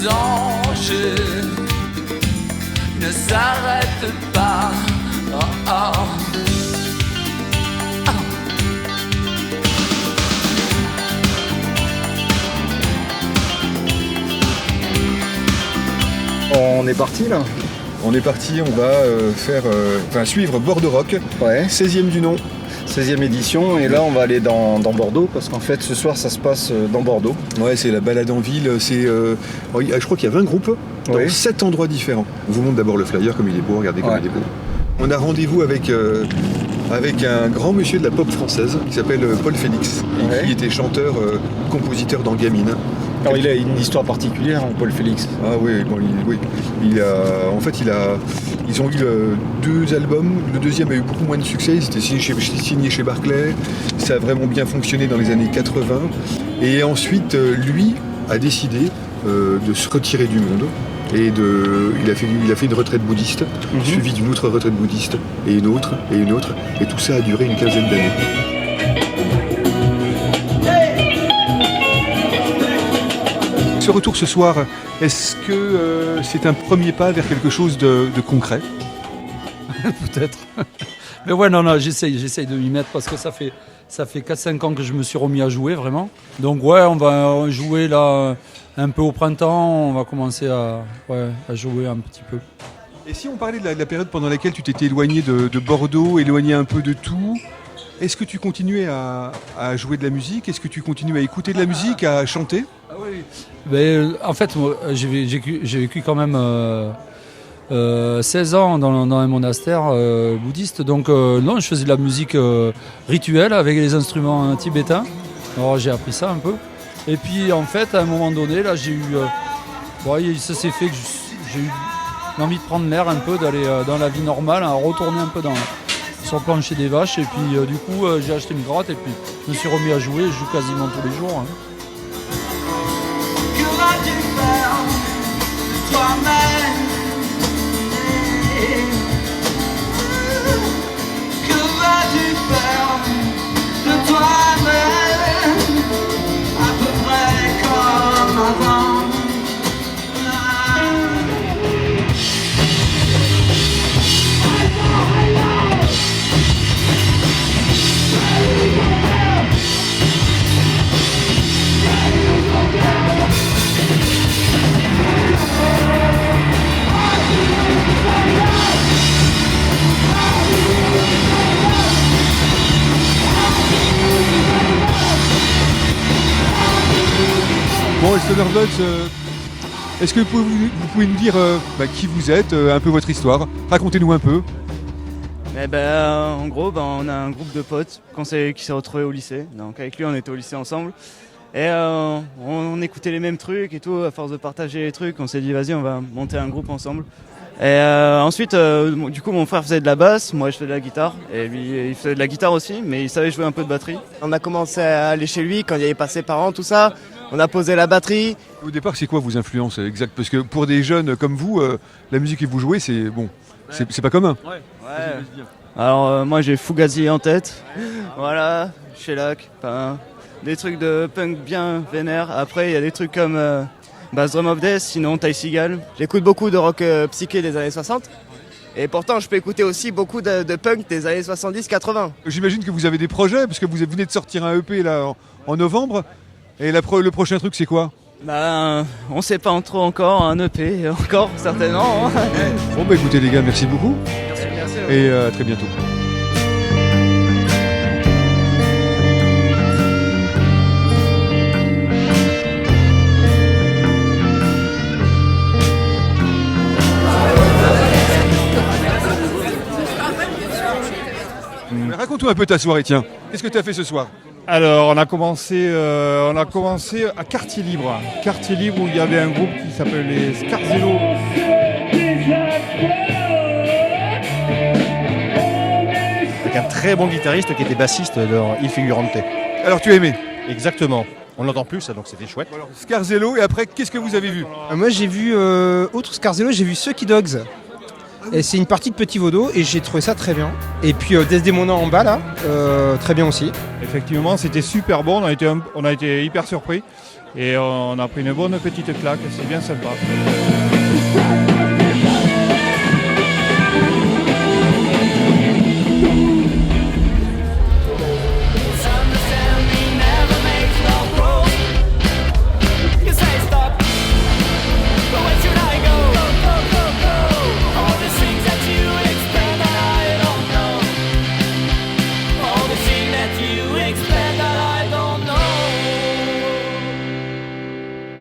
les anges ne s'arrêtent pas. Oh, oh. On est parti là. On est parti, on va suivre Bordeaux Rock, Ouais. 16e du nom. 16e édition et là on va aller dans Bordeaux parce qu'en fait ce soir ça se passe dans Bordeaux. Ouais, c'est la balade en ville, je crois qu'il y a 20 groupes dans Oui. 7 endroits différents. On vous montre d'abord le flyer comme il est beau, regardez comme Ouais. il est beau. On a rendez-vous avec un grand monsieur de la pop française qui s'appelle Paul Félix, et Ouais. qui était chanteur, compositeur dans Gamine. Alors il a une histoire particulière, Paul Félix. Ah oui, bon, ils ont eu 2 albums. Le deuxième a eu beaucoup moins de succès. C'était signé chez Barclay. Ça a vraiment bien fonctionné dans les années 80. Et ensuite, lui a décidé de se retirer du monde. Et il a fait une retraite bouddhiste, suivie d'une autre retraite bouddhiste, et une autre, et une autre. Et tout ça a duré une quinzaine d'années. Ce retour ce soir, est-ce que c'est un premier pas vers quelque chose de concret ? Peut-être. Mais ouais, non, j'essaye de m'y mettre parce que ça fait 4-5 ans que je me suis remis à jouer vraiment. Donc ouais, on va jouer là un peu au printemps, on va commencer à jouer un petit peu. Et si on parlait de la période pendant laquelle tu t'étais éloigné de Bordeaux, éloigné un peu de tout, est-ce que tu continuais à jouer de la musique ? Est-ce que tu continues à écouter de la musique, à chanter ? Ah oui. Ben, en fait, moi, j'ai vécu quand même 16 ans dans un monastère bouddhiste. Donc non, je faisais de la musique rituelle avec les instruments tibétains. Alors j'ai appris ça un peu. Et puis en fait, à un moment donné, là, j'ai eu... ça s'est fait que j'ai eu envie de prendre l'air un peu, d'aller dans la vie normale, à retourner un peu sur le plancher des vaches. Et puis du coup, j'ai acheté une grotte et puis je me suis remis à jouer. Je joue quasiment tous les jours. Hein. Que vas-tu faire de toi-même? Que vas-tu faire de toi-même? À peu près comme avant. Bon, les Stoner Bloods, est-ce que vous pouvez nous dire qui vous êtes, un peu votre histoire ? Racontez-nous un peu. En gros, on a un groupe de potes qui s'est retrouvé au lycée. Donc avec lui, on était au lycée ensemble. Et on écoutait les mêmes trucs et tout. À force de partager les trucs, on s'est dit vas-y, on va monter un groupe ensemble. Et ensuite, du coup, mon frère faisait de la basse, moi je faisais de la guitare. Et lui, il faisait de la guitare aussi, mais il savait jouer un peu de batterie. On a commencé à aller chez lui quand il y avait pas ses parents, tout ça. On a posé la batterie. Au départ, c'est quoi vos influences exactes ? Parce que pour des jeunes comme vous, la musique que vous jouez, c'est pas commun. Ouais. Alors moi j'ai Fugazi en tête. Voilà, Shellac, des trucs de punk bien vénère. Après il y a des trucs comme Bass Drum of Death, sinon Ty Seagal. J'écoute beaucoup de rock psyché des années 60. Et pourtant, je peux écouter aussi beaucoup de punk des années 70-80. J'imagine que vous avez des projets, parce que vous venez de sortir un EP là, en novembre. Et le prochain truc, c'est quoi ? On sait pas trop encore, un EP encore certainement. Hein. Bon écoutez les gars, merci beaucoup. Merci. Et à très bientôt. Raconte-nous un peu ta soirée, tiens. Qu'est-ce que tu as fait ce soir ? Alors, on a commencé à Quartier Libre. Quartier Libre où il y avait un groupe qui s'appelait les Scarzello. Avec un très bon guitariste qui était bassiste dans Il Figurante. Alors tu as aimé ? Exactement. On l'entend plus, ça, donc c'était chouette. Alors, Scarzello, et après, qu'est-ce que vous avez vu ? Moi j'ai vu, autre Scarzello, j'ai vu Sucky Dogs. Et c'est une partie de Petit Vaudou et j'ai trouvé ça très bien. Et puis Desdemona en bas là, très bien aussi. Effectivement, c'était super bon, on a été hyper surpris et on a pris une bonne petite claque, c'est bien sympa.